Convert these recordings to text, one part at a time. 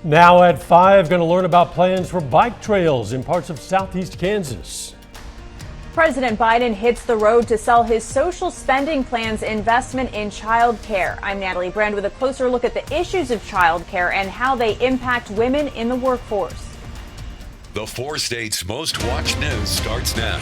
Now at 5, going to learn about plans for bike trails in parts of southeast Kansas. President Biden hits the road to sell his social spending plan's investment in child care. I'm Natalie Brand with a closer look at the issues of child care and how they impact women in the workforce. The 4 states' most watched news starts now.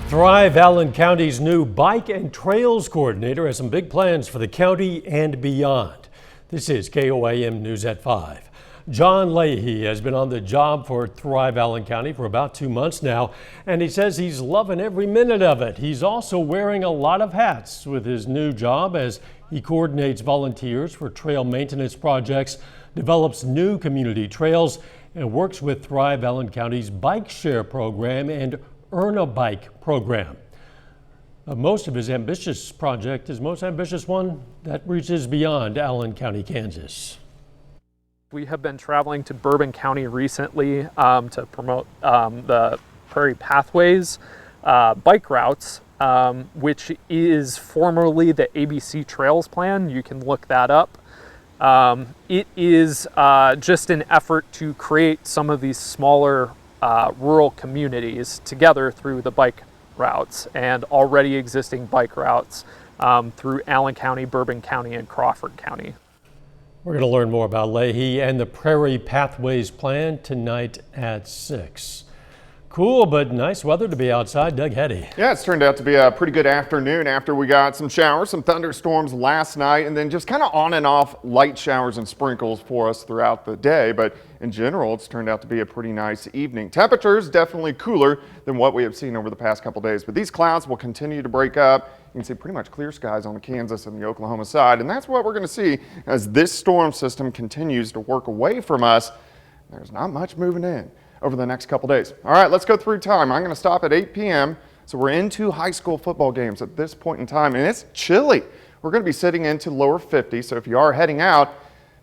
Thrive Allen County's new Bike and Trails Coordinator has some big plans for the county and beyond. This is KOAM News at 5. John Leahy has been on the job for Thrive Allen County for about 2 months now, and he says he's loving every minute of it. He's also wearing a lot of hats with his new job as he coordinates volunteers for trail maintenance projects, develops new community trails, and works with Thrive Allen County's Bike Share program and Earn a Bike program. Most of his ambitious project, his most ambitious one, that reaches beyond Allen County, Kansas. We have been traveling to Bourbon County recently to promote the Prairie Pathways bike routes, which is formerly the ABC Trails Plan. You can look that up. It is just an effort to create some of these smaller rural communities together through the bike routes and already existing bike routes through Allen County, Bourbon County, and Crawford County. We're going to learn more about Leahy and the Prairie Pathways plan tonight at 6. Cool, but nice weather to be outside. Doug Heddy. Yeah, it's turned out to be a pretty good afternoon after we got some showers, some thunderstorms last night, and then just kind of on and off light showers and sprinkles for us throughout the day. But in general, it's turned out to be a pretty nice evening. Temperatures definitely cooler than what we have seen over the past couple days, but these clouds will continue to break up. You can see pretty much clear skies on the Kansas and the Oklahoma side, and that's what we're going to see as this storm system continues to work away from us. There's not much moving in over the next couple days. All right, let's go through time. I'm going to stop at 8 p.m. So we're into high school football games at this point in time, and it's chilly. We're going to be sitting into lower 50, so if you are heading out,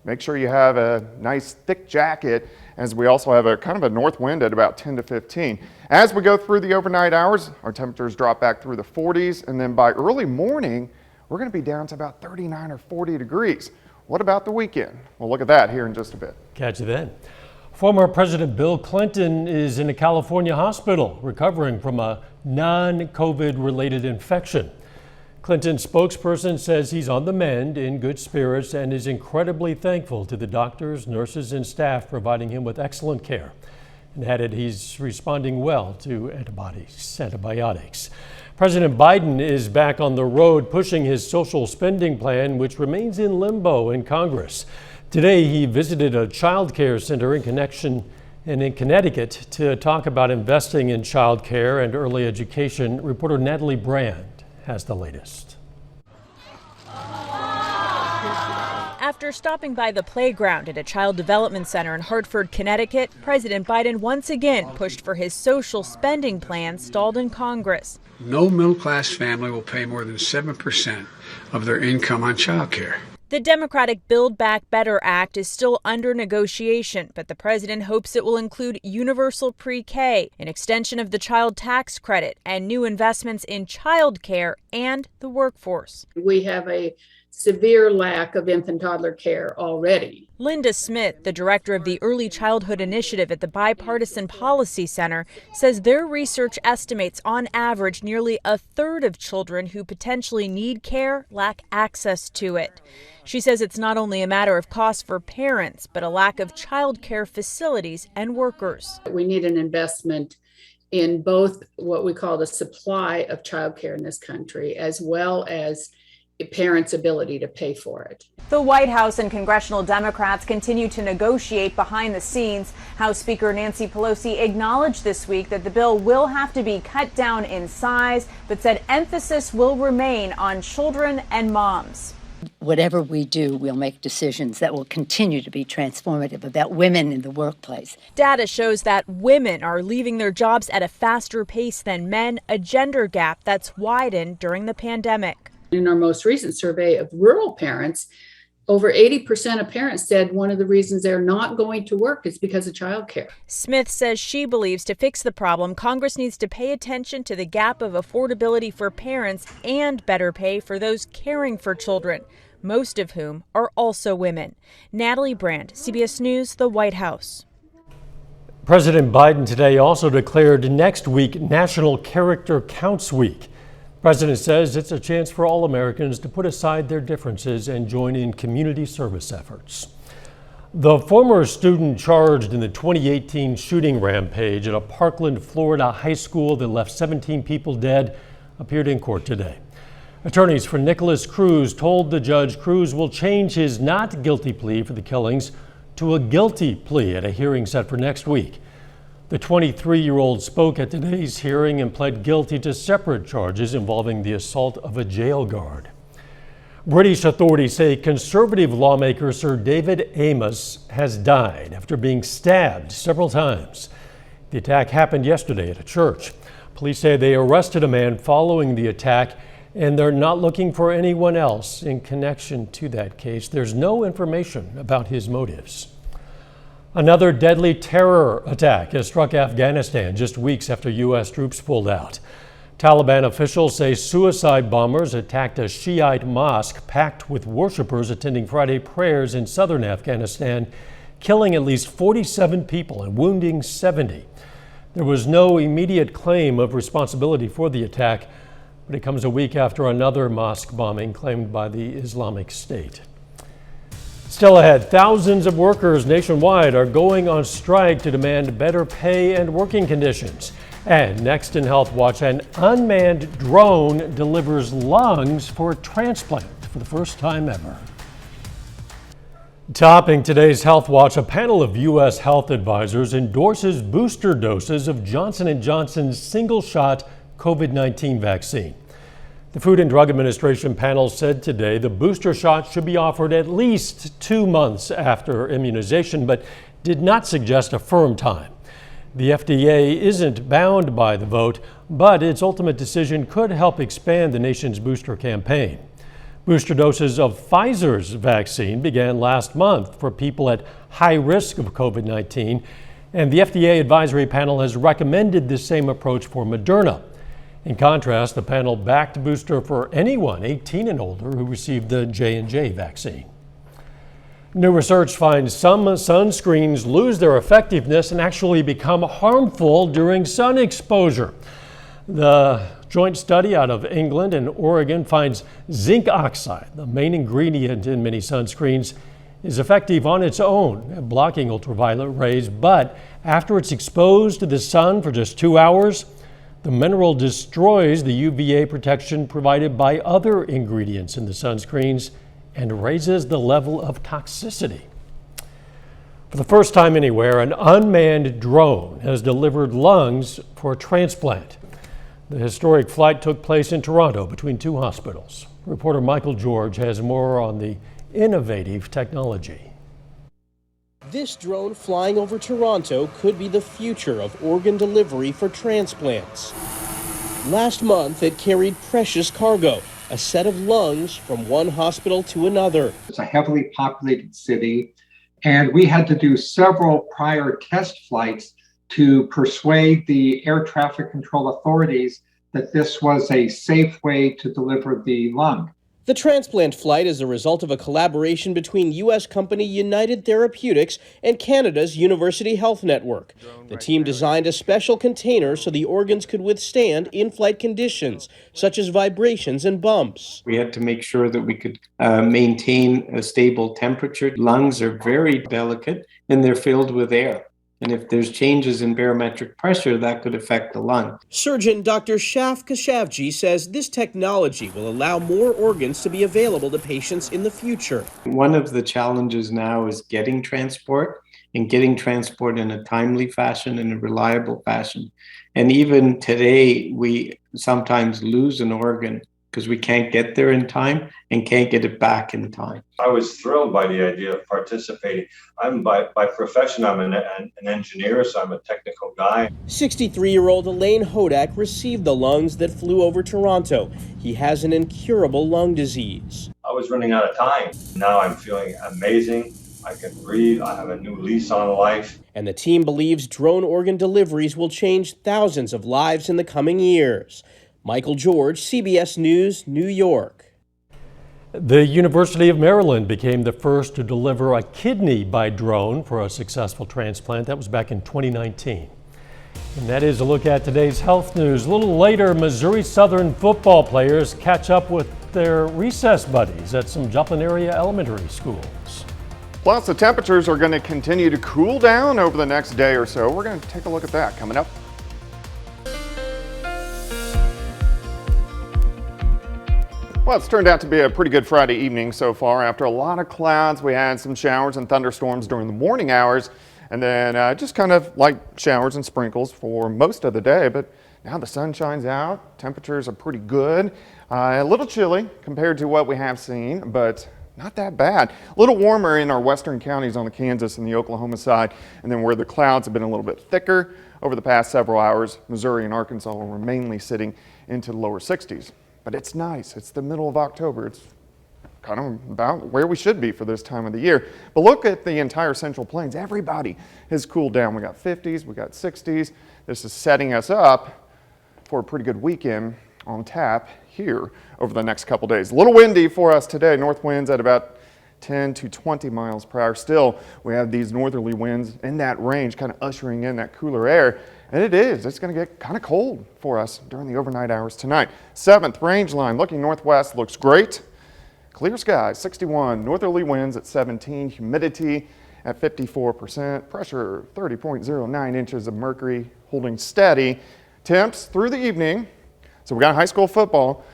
make sure you have a nice thick jacket, as we also have a kind of a north wind at about 10 to 15. As we go through the overnight hours, our temperatures drop back through the 40s, and then by early morning, we're going to be down to about 39 or 40 degrees. What about the weekend? We'll look at that here in just a bit. Catch you then. Former President Bill Clinton is in a California hospital recovering from a non-COVID related infection. Clinton's spokesperson says he's on the mend, in good spirits, and is incredibly thankful to the doctors, nurses, and staff providing him with excellent care, and added he's responding well to antibiotics. President Biden is back on the road pushing his social spending plan, which remains in limbo in Congress. Today, he visited a child care center in Connecticut to talk about investing in child care and early education. Reporter Natalie Brand has the latest. After stopping by the playground at a child development center in Hartford, Connecticut, President Biden once again pushed for his social spending plan stalled in Congress. No middle-class family will pay more than 7% of their income on child care. The Democratic Build Back Better Act is still under negotiation, but the president hopes it will include universal pre-K, an extension of the child tax credit, and new investments in child care and the workforce. We have a severe lack of infant toddler care already. Linda Smith, the director of the Early Childhood Initiative at the Bipartisan Policy Center, says their research estimates on average nearly a third of children who potentially need care lack access to it. She says it's not only a matter of cost for parents, but a lack of child care facilities and workers. We need an investment in both what we call the supply of child care in this country, as well as parents' ability to pay for it. The White House and congressional Democrats continue to negotiate behind the scenes. House Speaker Nancy Pelosi acknowledged this week that the bill will have to be cut down in size, but said emphasis will remain on children and moms. Whatever we do, we'll make decisions that will continue to be transformative about women in the workplace. Data shows that women are leaving their jobs at a faster pace than men, a gender gap that's widened during the pandemic. In our most recent survey of rural parents, over 80% of parents said one of the reasons they're not going to work is because of childcare. Smith says she believes to fix the problem, Congress needs to pay attention to the gap of affordability for parents and better pay for those caring for children. most of whom are also women. Natalie Brand, CBS News, the White House. President Biden today also declared next week National Character Counts Week. The president says it's a chance for all Americans to put aside their differences and join in community service efforts. The former student charged in the 2018 shooting rampage at a Parkland, Florida high school that left 17 people dead appeared in court today. Attorneys for Nicholas Cruz told the judge Cruz will change his not guilty plea for the killings to a guilty plea at a hearing set for next week. The 23-year-old spoke at today's hearing and pled guilty to separate charges involving the assault of a jail guard. British authorities say conservative lawmaker Sir David Amess has died after being stabbed several times. The attack happened yesterday at a church. Police say they arrested a man following the attack, and they're not looking for anyone else in connection to that case. There's no information about his motives. Another deadly terror attack has struck Afghanistan just weeks after U.S. troops pulled out. Taliban officials say suicide bombers attacked a Shiite mosque packed with worshipers attending Friday prayers in southern Afghanistan, killing at least 47 people and wounding 70. There was no immediate claim of responsibility for the attack, but it comes a week after another mosque bombing claimed by the Islamic State. Still ahead, thousands of workers nationwide are going on strike to demand better pay and working conditions. And next in Health Watch, an unmanned drone delivers lungs for a transplant for the first time ever. Topping today's Health Watch, a panel of U.S. health advisors endorses booster doses of Johnson & Johnson's single-shot COVID-19 vaccine. The Food and Drug Administration panel said today the booster shot should be offered at least 2 months after immunization, but did not suggest a firm time. The FDA isn't bound by the vote, but its ultimate decision could help expand the nation's booster campaign. Booster doses of Pfizer's vaccine began last month for people at high risk of COVID-19, and the FDA advisory panel has recommended the same approach for Moderna. In contrast, the panel backed booster for anyone 18 and older who received the J&J vaccine. New research finds some sunscreens lose their effectiveness and actually become harmful during sun exposure. The joint study out of England and Oregon finds zinc oxide, the main ingredient in many sunscreens, is effective on its own at blocking ultraviolet rays, but after it's exposed to the sun for just 2 hours, the mineral destroys the UVA protection provided by other ingredients in the sunscreens and raises the level of toxicity. For the first time anywhere, an unmanned drone has delivered lungs for a transplant. The historic flight took place in Toronto between two hospitals. Reporter Michael George has more on the innovative technology. This drone flying over Toronto could be the future of organ delivery for transplants. Last month, it carried precious cargo, a set of lungs from one hospital to another. It's a heavily populated city, and we had to do several prior test flights to persuade the air traffic control authorities that this was a safe way to deliver the lung. The transplant flight is a result of a collaboration between U.S. company United Therapeutics and Canada's University Health Network. The team designed a special container so the organs could withstand in-flight conditions, such as vibrations and bumps. We had to make sure that we could maintain a stable temperature. Lungs are very delicate and they're filled with air. And if there's changes in barometric pressure, that could affect the lung. Surgeon Dr. Shaf Kashavji says this technology will allow more organs to be available to patients in the future. One of the challenges now is getting transport and getting transport in a timely fashion, in a reliable fashion. And even today, we sometimes lose an organ because we can't get there in time and can't get it back in time. I was thrilled by the idea of participating. I'm by profession, I'm an engineer, so I'm a technical guy. 63-year-old Elaine Hodak received the lungs that flew over Toronto. He has an incurable lung disease. I was running out of time. Now I'm feeling amazing. I can breathe. I have a new lease on life. And the team believes drone organ deliveries will change thousands of lives in the coming years. Michael George, CBS News, New York. The University of Maryland became the first to deliver a kidney by drone for a successful transplant. That was back in 2019. And that is a look at today's health news. A little later, Missouri Southern football players catch up with their recess buddies at some Joplin area elementary schools. Plus, the temperatures are going to continue to cool down over the next day or so. We're going to take a look at that coming up. Well, it's turned out to be a pretty good Friday evening so far. After a lot of clouds, we had some showers and thunderstorms during the morning hours, and then just kind of light showers and sprinkles for most of the day. But now the sun shines out, temperatures are pretty good. A little chilly compared to what we have seen, but not that bad. A little warmer in our western counties on the Kansas and the Oklahoma side, and then where the clouds have been a little bit thicker over the past several hours, Missouri and Arkansas were mainly sitting into the lower 60s. But it's nice. It's the middle of October. It's kind of about where we should be for this time of the year. But look at the entire Central Plains. Everybody has cooled down. We got 50s, we got 60s. This is setting us up for a pretty good weekend on tap here over the next couple days. A little windy for us today. North winds at about 10 to 20 miles per hour. Still, we have these northerly winds in that range, kind of ushering in that cooler air. And it's going to get kind of cold for us during the overnight hours tonight. 7th range line looking northwest looks great. Clear skies, 61, northerly winds at 17, humidity at 54%, pressure 30.09 inches of mercury, holding steady. Temps through the evening. So we got high school football.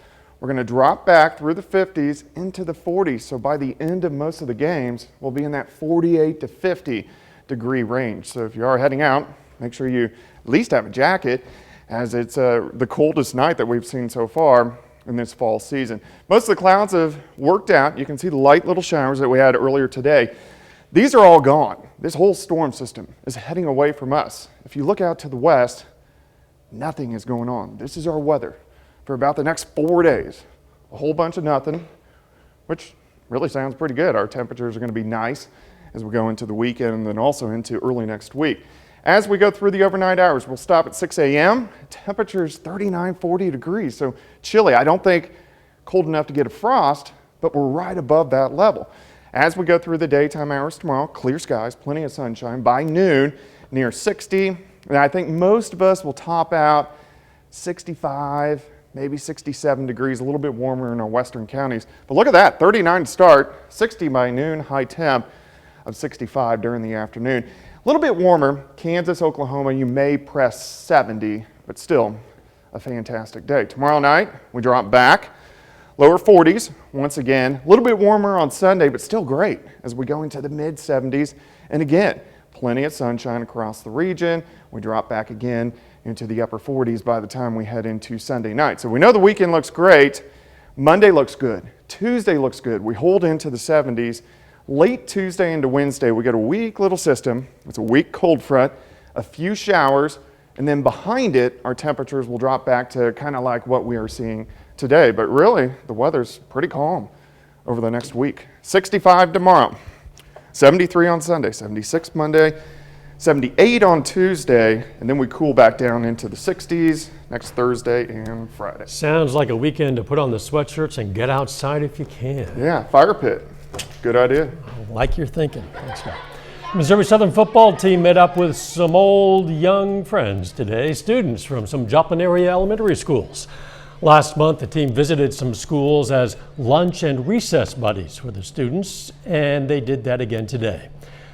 We're going to drop back through the 50s into the 40s. So by the end of most of the games, we'll be in that 48 to 50 degree range. So if you are heading out, make sure you at least have a jacket, as it's the coldest night that we've seen so far in this fall season. Most of the clouds have worked out. You can see the light little showers that we had earlier today. These are all gone. This whole storm system is heading away from us. If you look out to the west, nothing is going on. This is our weather for about the next 4 days. A whole bunch of nothing, which really sounds pretty good. Our temperatures are going to be nice as we go into the weekend and then also into early next week. As we go through the overnight hours, we'll stop at 6 a.m. Temperatures 39, 40 degrees, so chilly. I don't think cold enough to get a frost, but we're right above that level. As we go through the daytime hours tomorrow, clear skies, plenty of sunshine. By noon, near 60, and I think most of us will top out 65, maybe 67 degrees, a little bit warmer in our western counties. But look at that, 39 to start, 60 by noon, high temp of 65 during the afternoon. A little bit warmer, Kansas, Oklahoma, you may press 70, but still a fantastic day. Tomorrow night, we drop back, lower 40s once again. A little bit warmer on Sunday, but still great as we go into the mid 70s. And again, plenty of sunshine across the region. We drop back again into the upper 40s by the time we head into Sunday night. So we know the weekend looks great. Monday looks good. Tuesday looks good. We hold into the 70s. Late Tuesday into Wednesday, we get a weak little system. It's a weak cold front, a few showers, and then behind it, our temperatures will drop back to kind of like what we are seeing today. But really, the weather's pretty calm over the next week. 65 tomorrow, 73 on Sunday, 76 Monday, 78 on Tuesday, and then we cool back down into the 60s next Thursday and Friday. Sounds like a weekend to put on the sweatshirts and get outside if you can. Yeah, fire pit. Good idea. I like your thinking. Thanks, Scott. Missouri Southern football team met up with some old young friends today, students from some Joplin area elementary schools. Last month, the team visited some schools as lunch and recess buddies for the students, and they did that again today.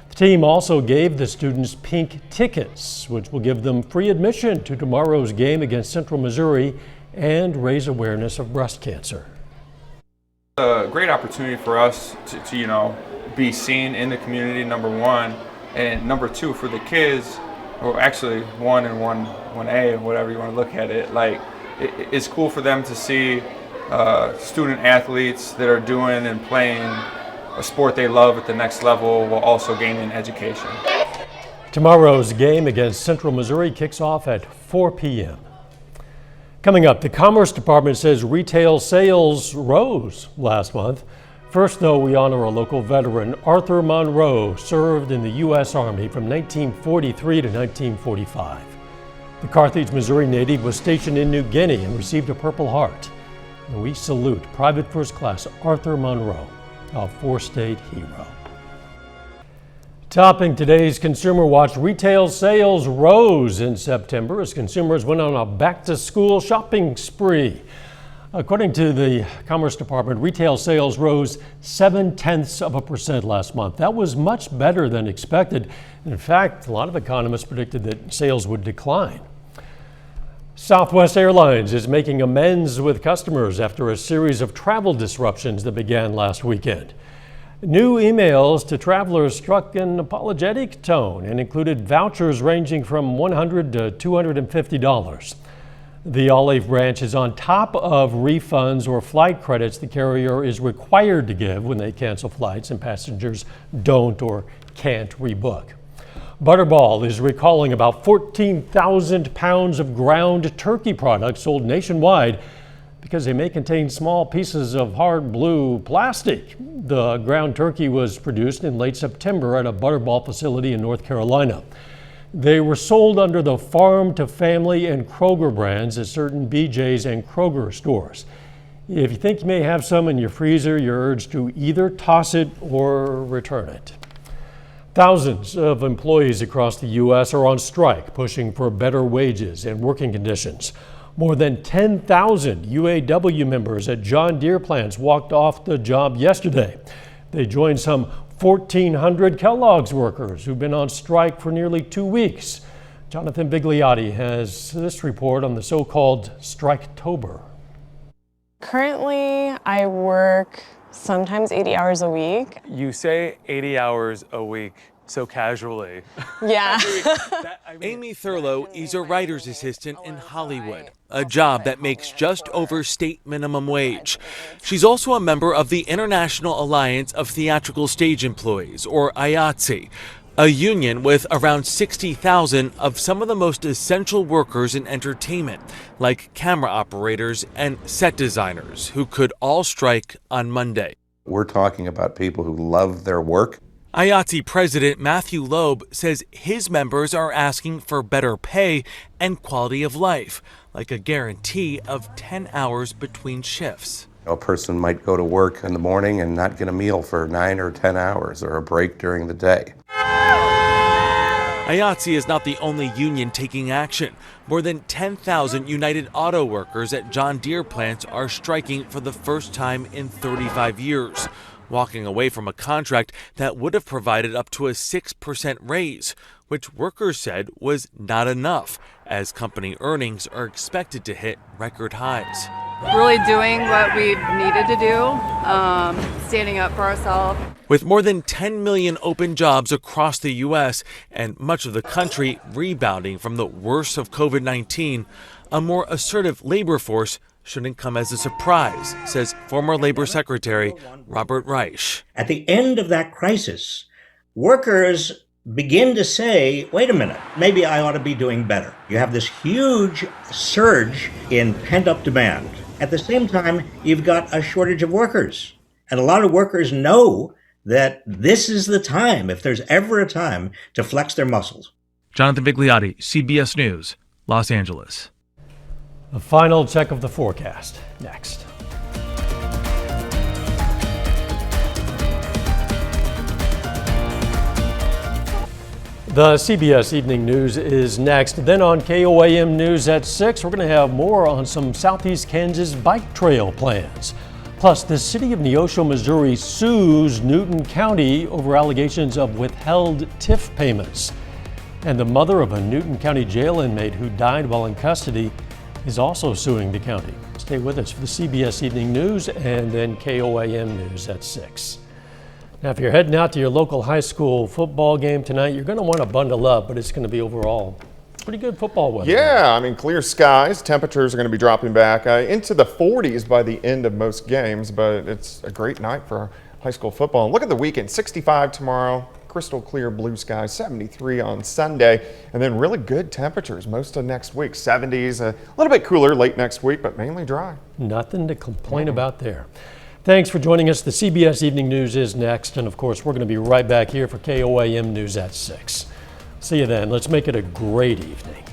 The team also gave the students pink tickets, which will give them free admission to tomorrow's game against Central Missouri and raise awareness of breast cancer. A great opportunity for us to be seen in the community, number one, and number two for the kids, or actually one and 1A, whatever you want to look at it. Like it's cool for them to see student athletes that are doing and playing a sport they love at the next level while also gaining education. Tomorrow's game against Central Missouri kicks off at 4 p.m. Coming up, the Commerce Department says retail sales rose last month. First, though, we honor a local veteran. Arthur Monroe served in the U.S. Army from 1943 to 1945. The Carthage, Missouri native was stationed in New Guinea and received a Purple Heart. And we salute Private First Class Arthur Monroe, a four-state hero. Topping today's Consumer Watch, retail sales rose in September as consumers went on a back-to-school shopping spree. According to the Commerce Department, retail sales rose 0.7% last month. That was much better than expected. In fact, a lot of economists predicted that sales would decline. Southwest Airlines is making amends with customers after a series of travel disruptions that began last weekend. New emails to travelers struck an apologetic tone and included vouchers ranging from $100 to $250. The Olive Branch is on top of refunds or flight credits the carrier is required to give when they cancel flights and passengers don't or can't rebook. Butterball is recalling about 14,000 pounds of ground turkey products sold nationwide because they may contain small pieces of hard blue plastic. The ground turkey was produced in late September at a Butterball facility in North Carolina. They were sold under the Farm to Family and Kroger brands at certain BJ's and Kroger stores. If you think you may have some in your freezer, you're urged to either toss it or return it. Thousands of employees across the U.S. are on strike, pushing for better wages and working conditions. More than 10,000 UAW members at John Deere plants walked off the job yesterday. They joined some 1,400 Kellogg's workers who've been on strike for nearly 2 weeks. Jonathan Bigliotti has this report on the so-called Striketober. Currently, I work sometimes 80 hours a week. You say 80 hours a week so casually. Yeah. Amy Thurlow is a writer's assistant in Hollywood, a job that makes just over state minimum wage. She's also a member of the International Alliance of Theatrical Stage Employees, or IATSE, a union with around 60,000 of some of the most essential workers in entertainment, like camera operators and set designers, who could all strike on Monday. We're talking about people who love their work. IATSE President Matthew Loeb says his members are asking for better pay and quality of life, like a guarantee of 10 hours between shifts. A person might go to work in the morning and not get a meal for 9 or 10 hours or a break during the day. IATSE is not the only union taking action. More than 10,000 United Auto workers at John Deere plants are striking for the first time in 35 years, walking away from a contract that would have provided up to a 6% raise, which workers said was not enough, as company earnings are expected to hit record highs. Really doing what we've needed to do, standing up for ourselves. With more than 10 million open jobs across the U.S. and much of the country rebounding from the worst of COVID-19, a more assertive labor force shouldn't come as a surprise, says former Labor Secretary Robert Reich. At the end of that crisis, workers begin to say, wait a minute, maybe I ought to be doing better. You have this huge surge in pent-up demand. At the same time, you've got a shortage of workers. And a lot of workers know that this is the time, if there's ever a time, to flex their muscles. Jonathan Bigliotti, CBS News, Los Angeles. A final check of the forecast next. The CBS Evening News is next. Then on KOAM News at 6, we're going to have more on some Southeast Kansas bike trail plans. Plus, the city of Neosho, Missouri sues Newton County over allegations of withheld TIF payments. And the mother of a Newton County jail inmate who died while in custody is also suing the county. Stay with us for the CBS Evening News and then KOAM News at 6. Now, if you're heading out to your local high school football game tonight, you're going to want to bundle up, but it's going to be overall pretty good football weather. Yeah, I mean, clear skies. Temperatures are going to be dropping back into the 40s by the end of most games, but it's a great night for high school football. And look at the weekend, 65 tomorrow, crystal clear blue skies, 73 on Sunday, and then really good temperatures most of next week. 70s, a little bit cooler late next week, but mainly dry. Nothing to complain about there. Thanks for joining us. The CBS Evening News is next, and of course, we're going to be right back here for KOAM News at 6. See you then. Let's make it a great evening.